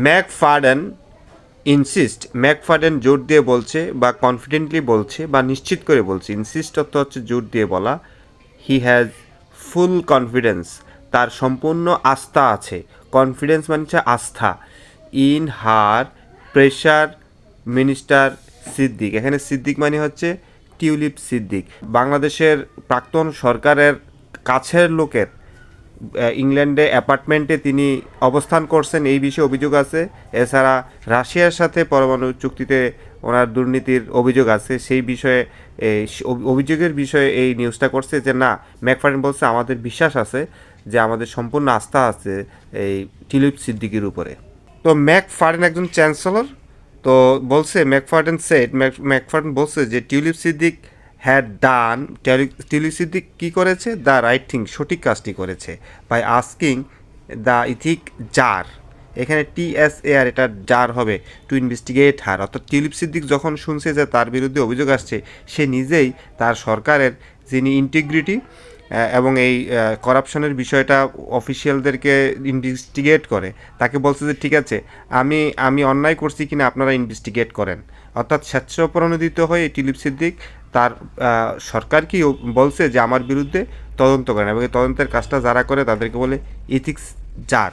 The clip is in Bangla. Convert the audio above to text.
ম্যাকফার্ডেন ম্যাকফার্ডেন জোর দিয়ে বলছে বা কনফিডেন্টলি বলছে বা নিশ্চিত করে বলছে, ইনসিস্ট অর্থ হচ্ছে জোর দিয়ে বলা। হি হ্যাজ ফুল কনফিডেন্স, তার সম্পূর্ণ আস্থা আছে। কনফিডেন্স মানে হচ্ছে আস্থা। In her pressure minister Siddique, এখানে সিদ্দিক মানে হচ্ছে টিউলিপ সিদ্দিক, বাংলাদেশের প্রাক্তন সরকারের কাছের লোকের ইংল্যান্ডে অ্যাপার্টমেন্টে তিনি অবস্থান করছেন, এই বিষয়ে অভিযোগ আছে। এছাড়া রাশিয়ার সাথে পরমাণু চুক্তিতে ওনার দুর্নীতির অভিযোগ আছে, সেই বিষয়ে অভিযোগের বিষয়ে এই নিউজটা করছে যে না, ম্যাকফার্ডেন বলছে আমাদের বিশ্বাস আছে যে আমাদের সম্পূর্ণ আস্থা আছে এই টিউলিপ সিদ্দিকির উপরে। তো ম্যাকফার্ডেন একজন চ্যান্সেলর, তো বলছে ম্যাকফার্ডেন বলছে যে টিউলিপ সিদ্দিক হ্যাড ডান, টিউলিপ সিদ্দিক কী করেছে, দ্য রাইট থিং, সঠিক কাজটি করেছে, by asking the ethic tsar, এখানে TSAR, এটা জার হবে, টু ইনভেস্টিগেট হার। অর্থাৎ টিউলিপ সিদ্দিক যখন শুনছে যে তার বিরুদ্ধে অভিযোগ আসছে, সে নিজেই তার সরকারের যিনি ইন্টিগ্রিটি এবং এই করাপশনের বিষয়টা অফিসিয়ালদেরকে ইনভেস্টিগেট করে, তাকে বলছে যে ঠিক আছে, আমি অন্যায় করছি কিনা আপনারা ইনভেস্টিগেট করেন। অর্থাৎ স্বেচ্ছাপ্রণোদিত হয়ে টিউলিপ সিদ্দিক তার সরকারকেই বলছে যে আমার বিরুদ্ধে তদন্ত করেন, এবং এই তদন্তের কাজটা যারা করে তাদেরকে বলে ইথিক্স জার।